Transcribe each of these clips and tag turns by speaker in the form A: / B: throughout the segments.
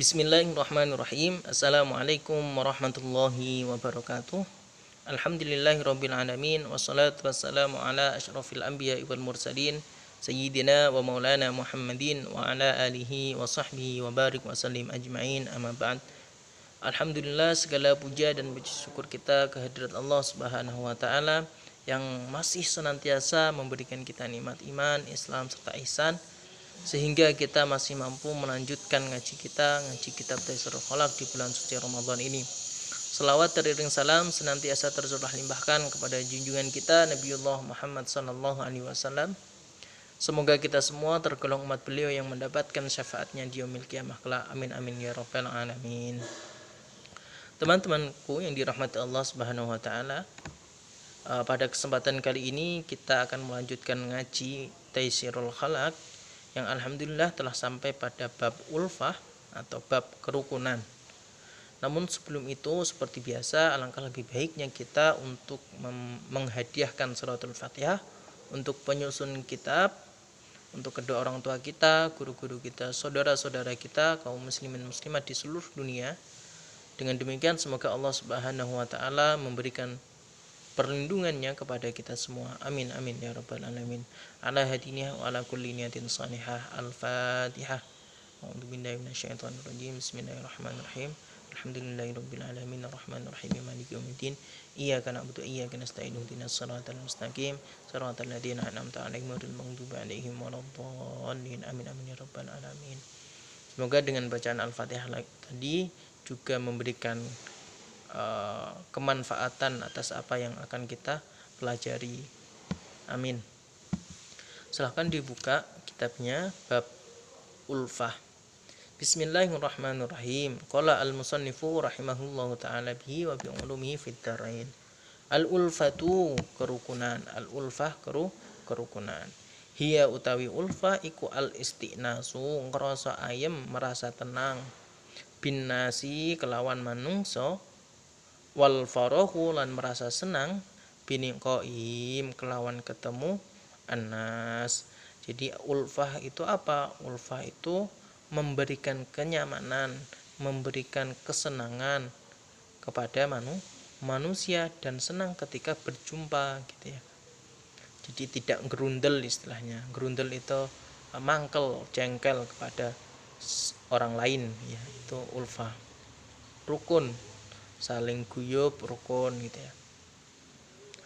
A: Bismillahirrahmanirrahim. Assalamualaikum warahmatullahi wabarakatuh. Alhamdulillahirabbil alamin wassalatu wassalamu ala asyrafil anbiya'i wal mursalin sayyidina wa maulana Muhammadin wa ala alihi wa sahbihi wa barik wa sallim ajma'in, amma ba'd. Alhamdulillah, segala puja dan puji syukur kita kehadirat Allah Subhanahu wa taala yang masih senantiasa memberikan kita nikmat iman, Islam serta ihsan, sehingga kita masih mampu melanjutkan ngaji kitab Taisirul Khalaq di bulan suci Ramadan ini. Selawat teriring salam senantiasa tercurah limpahkan kepada junjungan kita Nabiullah Muhammad sallallahu alaihi wasallam. Semoga kita semua tergolong umat beliau yang mendapatkan syafaatnya di yaumil qiyamah kelak. Amin amin ya rabbal alamin. Teman-temanku yang dirahmati Allah Subhanahu wa taala, pada kesempatan kali ini kita akan melanjutkan ngaji Taisirul Khalaq yang alhamdulillah telah sampai pada bab ulfah atau bab kerukunan. Namun sebelum itu, seperti biasa, alangkah lebih baiknya kita untuk menghadiahkan suratul Fatihah untuk penyusun kitab, untuk kedua orang tua kita, guru-guru kita, saudara-saudara kita, kaum muslimin muslimat di seluruh dunia. Dengan demikian semoga Allah Subhanahu wa taala memberikan perlindungannya kepada kita semua. Amin amin ya rabbal alamin. Ala hadiniha wa ala kulli niyatin salihah. Al-Fatihah. A'udzu billahi minasyaitonir rajim. Bismillahirrahmanirrahim. Alhamdulillahirabbil alamin arrahmanir rahim maliki yaumiddin. Iyyaka na'budu wa iyyaka nasta'in ihdinas siratal mustaqim siratal ladzina an'amta 'alaihim ghairil maghdubi 'alaihim waladdallin. Amin amin ya rabbal alamin. Semoga dengan bacaan Al-Fatihah tadi juga memberikan kemanfaatan atas apa yang akan kita pelajari. Amin. Silahkan dibuka kitabnya bab ulfah. Bismillahirrahmanirrahim. Qala al-musannifu rahimahullahu ta'ala bihi wa bi ulumihi fid dharain. Al-ulfatu kerukunan. Al-ulfah kerukunan. Hiya utawi ulfah iku al-istinasu ngrasa ayem, merasa tenang. Bin nasi kelawan manungso, wal farahu lan merasa senang biniqaim kelawan ketemu anas. Jadi ulfah itu apa? Ulfah itu memberikan kenyamanan, memberikan kesenangan kepada manusia dan senang ketika berjumpa gitu ya. Jadi tidak gerundel istilahnya. Gerundel itu mangkel, jengkel kepada orang lain ya, itu ulfah. Rukun, saling guyub, rukun gitu ya,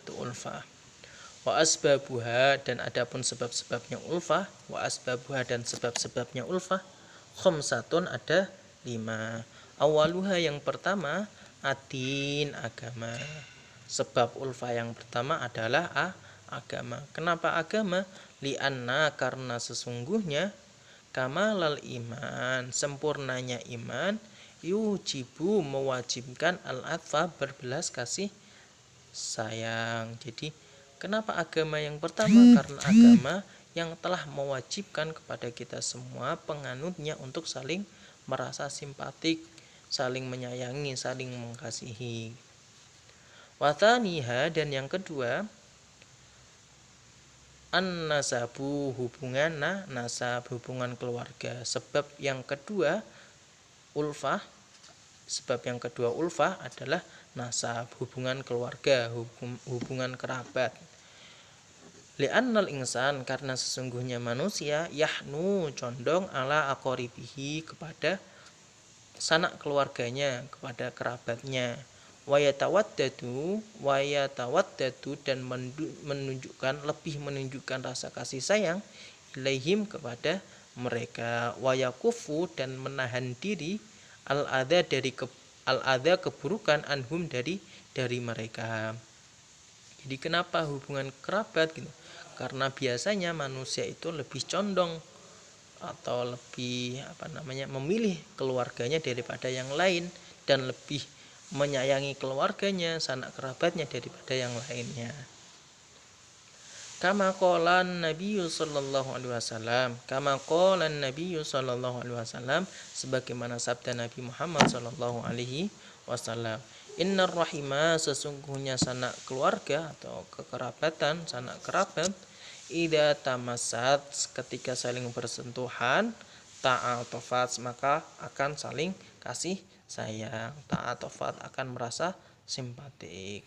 A: itu ulfah. Wa asbabuha, dan adapun sebab-sebabnya ulfah, wa asbabuha, dan sebab-sebabnya ulfah, khamsatun, ada 5. Awaluha, yang pertama, adin, agama. Sebab ulfah yang pertama adalah agama. Kenapa agama? Lianna, karena sesungguhnya kamalal iman, sempurnanya iman, yujibu, mewajibkan al-atfa, berbelas kasih sayang. Jadi kenapa agama yang pertama? Karena agama yang telah mewajibkan kepada kita semua penganutnya untuk saling merasa simpatik, saling menyayangi, saling mengasihi. Wataniha, dan yang kedua, an-nasabu, hubungan nasab, hubungan keluarga. Sebab yang kedua ulfah adalah nasab, hubungan keluarga, hubungan kerabat. Li'annal insan, karena sesungguhnya manusia, yahnu, condong, ala aqoribihi, kepada sanak keluarganya, kepada kerabatnya. Wayatawaddadu, dan lebih menunjukkan rasa kasih sayang ilaihim, kepada mereka. Wayakufu, dan menahan diri al-adha, keburukan, anhum, dari mereka. Jadi kenapa hubungan kerabat gitu? Karena biasanya manusia itu lebih condong atau lebih memilih keluarganya daripada yang lain, dan lebih menyayangi keluarganya, sanak kerabatnya daripada yang lainnya. Kama qala Nabi sallallahu alaihi wasallam, sebagaimana sabda Nabi Muhammad sallallahu alaihi wasallam, innar rahima, sesungguhnya sanak keluarga atau kekerabatan, sanak kerabat, idza tamassat, ketika saling bersentuhan, ta'atofat, maka akan saling kasih sayang. Ta'atofat akan merasa simpatik.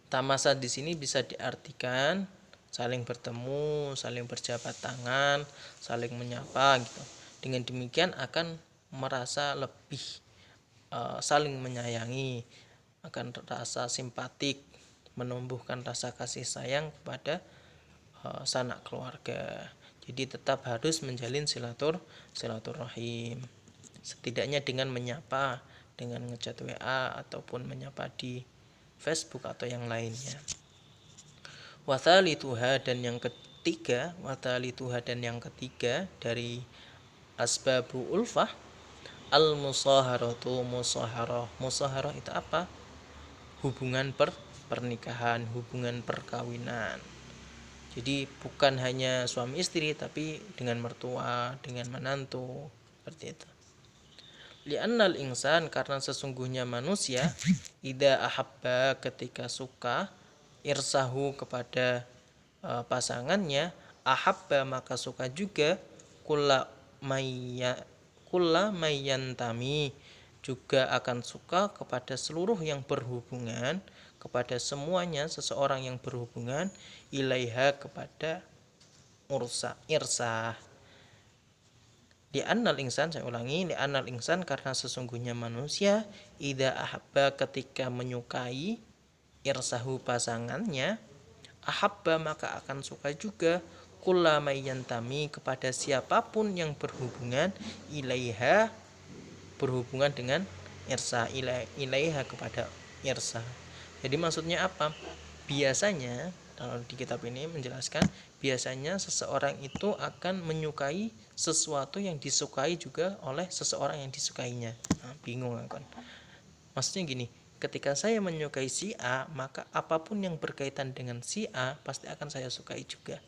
A: Tamasa di sini bisa diartikan saling bertemu, saling berjabat tangan, saling menyapa gitu. Dengan demikian akan merasa lebih saling menyayangi, akan rasa simpatik, menumbuhkan rasa kasih sayang kepada sanak keluarga. Jadi tetap harus menjalin silaturahim. Setidaknya dengan menyapa, dengan ngechat WA ataupun menyapa di Facebook atau yang lainnya. Wathalituha dan yang ketiga, dari asbabu ulfah al-musaharatu, musaharah itu apa? Hubungan pernikahan, hubungan perkawinan. Jadi bukan hanya suami istri, tapi dengan mertua, dengan menantu, seperti itu. Li'annal insan, karena sesungguhnya manusia, idza ahabba, ketika suka, irsahu, kepada pasangannya, ahabba, maka suka juga, kulla mayyantami, juga akan suka kepada seluruh yang berhubungan, kepada semuanya seseorang yang berhubungan, ilaiha, kepada irsah. Li'annal insan, saya ulangi, li'annal insan, karena sesungguhnya manusia, idza ahabba, ketika menyukai, irsahu, pasangannya, ahabba, maka akan suka juga, kulla mayyantami, kepada siapapun yang berhubungan, ilaiha, berhubungan dengan irsa, ilaiha, kepada irsa. Jadi maksudnya apa? Biasanya kalau di kitab ini menjelaskan, biasanya seseorang itu akan menyukai sesuatu yang disukai juga oleh seseorang yang disukainya. Bingung kan? Maksudnya gini, ketika saya menyukai si A, maka apapun yang berkaitan dengan si A pasti akan saya sukai juga.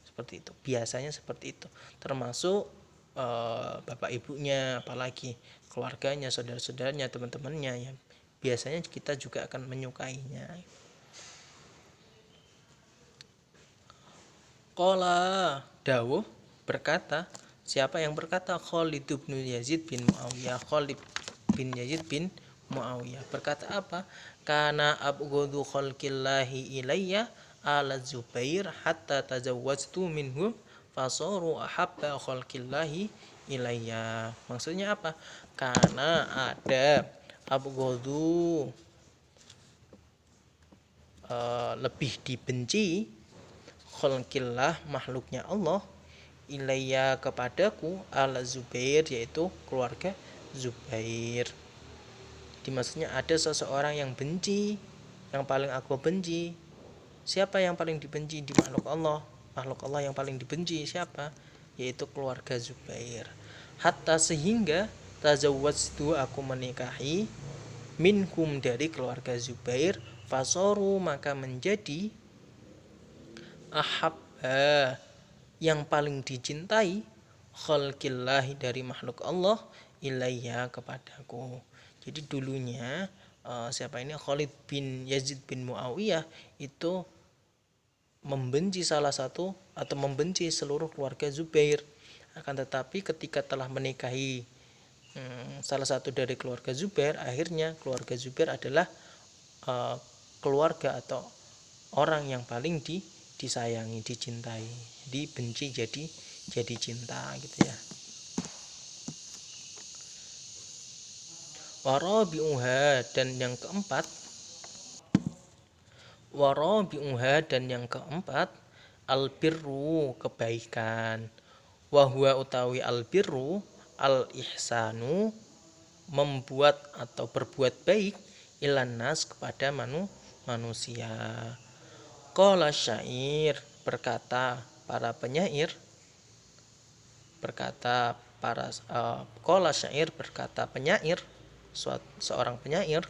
A: Seperti itu. Biasanya seperti itu. Termasuk bapak ibunya, apalagi keluarganya, saudara-saudaranya, teman-temannya, ya. Biasanya kita juga akan menyukainya. Qala, dawuh, berkata, siapa yang berkata? Khalid bin Yazid bin Muawiyah. Khalid bin Yazid bin Muawiyah berkata apa? Kana abghadu khalqillahi ilayya ala Zubair hatta tazawwajtu minhum fasaru ahabba khalqillahi ilayya. Maksudnya apa? Karena ada abghadu, lebih dibenci, khalqillah, makhluknya Allah, ilayya, kepadaku, ala Zubair, yaitu keluarga Zubair. Dimaksudnya ada seseorang yang benci, yang paling aku benci. Siapa yang paling dibenci di makhluk Allah? Makhluk Allah yang paling dibenci siapa? Yaitu keluarga Zubair. Hatta sehingga tazawwajtu, aku menikahi, minhum, dari keluarga Zubair, fasoru, maka menjadi, ahabba, yang paling dicintai, khalqillahi, dari makhluk Allah, ilayya, kepadaku. Jadi dulunya siapa ini, Khalid bin Yazid bin Muawiyah itu membenci salah satu atau membenci seluruh keluarga Zubair. Akan tetapi ketika telah menikahi salah satu dari keluarga Zubair, akhirnya keluarga Zubair adalah keluarga atau orang yang paling disayangi, dicintai, dibenci jadi cinta, gitu ya. Warabi'uha, dan yang keempat, albirru, kebaikan. Wahwa, utawi albirru, al ihsanu, membuat atau berbuat baik, ilan nas, kepada manusia. Qala syair, berkata para penyair, qala syair, berkata penyair, seorang penyair,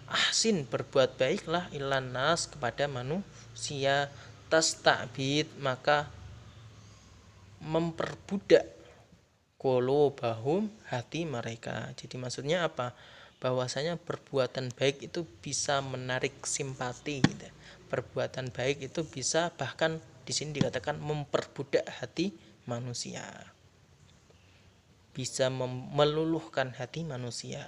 A: ahsin, berbuat baiklah, ilan nas, kepada manusia, tastabid, maka memperbudak, qulubahum, hati mereka. Jadi maksudnya apa? Bahwasanya perbuatan baik itu bisa menarik simpati, gitu. Perbuatan baik itu bisa, bahkan di sini dikatakan, memperbudak hati manusia. bisa meluluhkan hati manusia.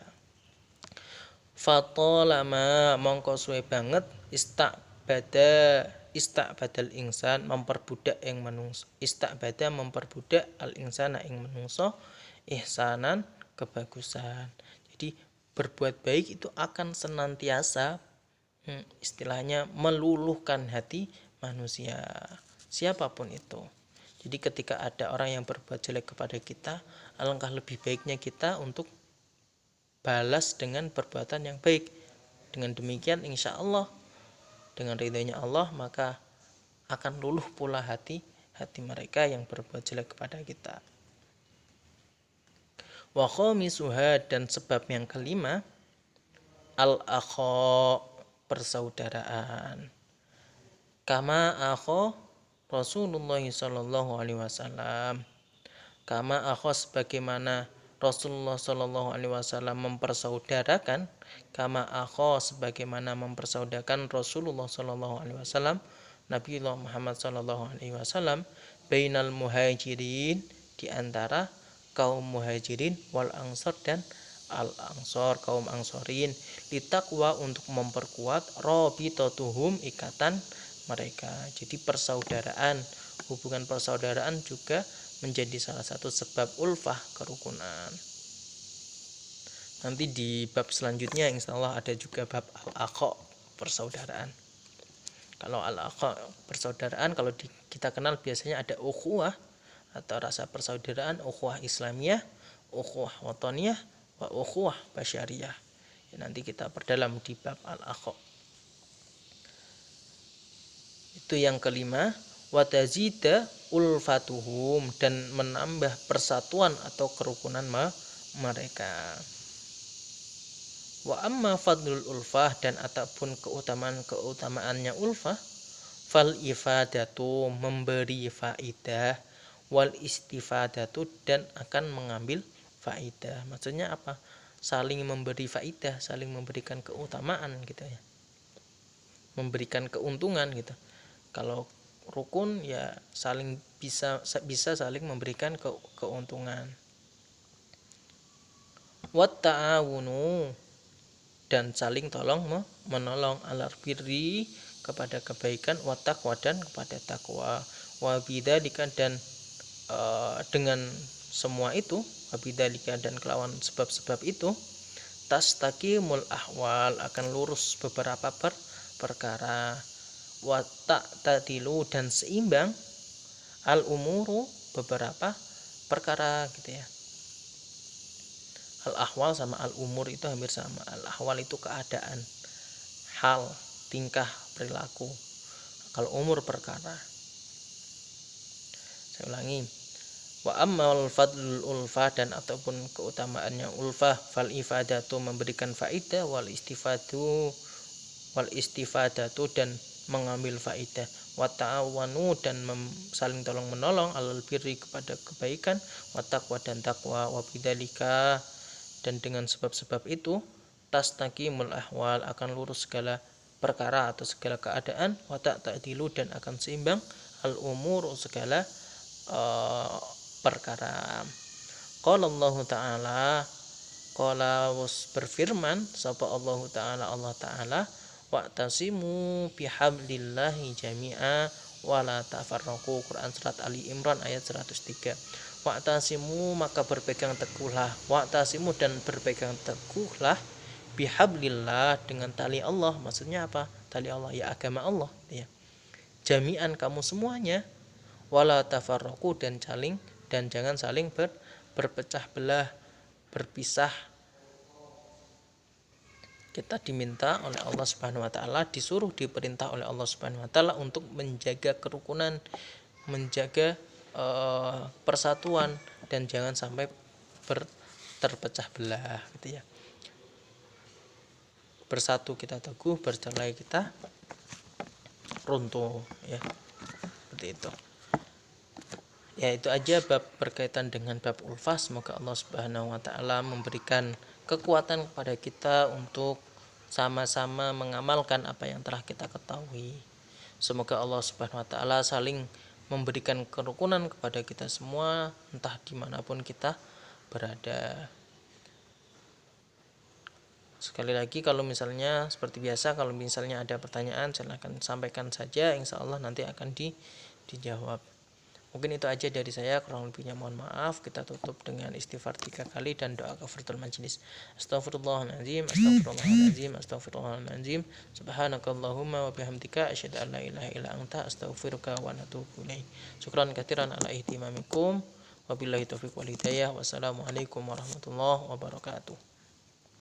A: Fatolama mongko suwe banget istakbadal insan memperbudak ing manungsa, istakbada memperbudak al insana ing manungsa ihsanan kebagusan. Jadi berbuat baik itu akan senantiasa istilahnya meluluhkan hati manusia siapapun itu. Jadi ketika ada orang yang berbuat jelek kepada kita, alangkah lebih baiknya kita untuk balas dengan perbuatan yang baik. Dengan demikian insya Allah dengan ridhonya Allah maka akan luluh pula hati mereka yang berbuat jelek kepada kita. Wa khamisuha dan sebab yang kelima al-akha persaudaraan. Kama akha Rasulullah sallallahu alaihi wasallam. Kama akha sebagaimana Rasulullah sallallahu alaihi wasallam mempersaudarakan, kama akha sebagaimana mempersaudarakan Rasulullah sallallahu alaihi wasallam Nabiullah Muhammad sallallahu alaihi wasallam bainal muhajirin di antara kaum muhajirin wal ansor dan al ansor kaum angsorin litakwa untuk memperkuat rabitatuhum ikatan mereka. Jadi persaudaraan, hubungan persaudaraan juga menjadi salah satu sebab ulfah kerukunan. Nanti di bab selanjutnya insya Allah ada juga bab al-akha persaudaraan. Kalau al-akha persaudaraan kalau kita kenal biasanya ada ukhuwah atau rasa persaudaraan, ukhuwah Islamiyah, ukhuwah wataniyah, wa ukhuwah basyariyah. Ya, nanti kita perdalam di bab al-akha. Itu yang kelima. Watazida ulfatuhum dan menambah persatuan atau kerukunan mereka. Wa amma fadlul ulfah dan ataupun keutamaannya ulfah fal ifadatu memberi faidah wal istifadatu dan akan mengambil faidah. Maksudnya apa? Saling memberi faidah, saling memberikan keutamaan gitu ya. Memberikan keuntungan gitu. Kalau rukun ya saling bisa saling memberikan keuntungan. Wat ta'awunu dan saling tolong menolong alar birri kepada kebaikan, wa taqwa dan kepada takwa. Wa bidzalika dan dengan semua itu, wa bidzalika dan kelawan sebab-sebab itu tastaqimul ahwal akan lurus beberapa perkara. Wa ta'tadilu dan seimbang al umuru beberapa perkara gitu ya. Al ahwal sama al umur itu hampir sama. Al ahwal itu keadaan, hal, tingkah, perilaku. Kalau umur perkara. Saya ulangi. Wa ammal fadlul ulfah dan ataupun keutamaannya ulfah fal ifadatu memberikan faidah wal istifadatu dan mengambil faidah, wa ta'awanu dan saling tolong menolong alal birri kepada kebaikan, wa taqwa dan takwa, wa bidzalika dan dengan sebab-sebab itu tastaqimul ahwal akan lurus segala perkara atau segala keadaan, wa ta'tadilu dan akan seimbang al umur segala perkara. Qala Allah Ta'ala qala berfirman sapa Allah Ta'ala wa'tasimu bihablillahi jami'a wala tafarraqu. Quran surat Ali Imran ayat 103. Wa'tasimu maka berpegang teguhlah, wa'tasimu dan berpegang teguhlah bihablillah dengan tali Allah. Maksudnya apa? Tali Allah ya agama Allah ya. Jami'an kamu semuanya, wala tafarraqu dan jangan saling berpecah belah, berpisah. Kita diminta oleh Allah Subhanahu wa taala, diperintah oleh Allah Subhanahu wa taala untuk menjaga kerukunan, menjaga persatuan dan jangan sampai terpecah belah gitu ya. Bersatu kita teguh, bercerai kita runtuh ya. Seperti itu. Ya itu aja bab berkaitan dengan bab ulfah. Semoga Allah Subhanahu wa taala memberikan kekuatan kepada kita untuk sama-sama mengamalkan apa yang telah kita ketahui. Semoga Allah Subhanahu wa taala saling memberikan kerukunan kepada kita semua, entah dimanapun kita berada. Sekali lagi, kalau misalnya seperti biasa, kalau misalnya ada pertanyaan silahkan sampaikan saja, insya Allah nanti akan dijawab. Mungkin itu aja dari saya, kurang lebihnya mohon maaf. Kita tutup dengan istighfar 3 kali dan doa kafaratul majelis. Astaghfirullahaladzim, astaghfirullahaladzim, astaghfirullahaladzim. Subhanakallahumma wa bihamdika asyhadu an la ilaha illa anta astaghfiruka wa atubu ilaik. Syukran katsiran ala ihtimamikum. Wabillahi taufiq wal hidayah. Wassalamualaikum warahmatullahi wabarakatuh.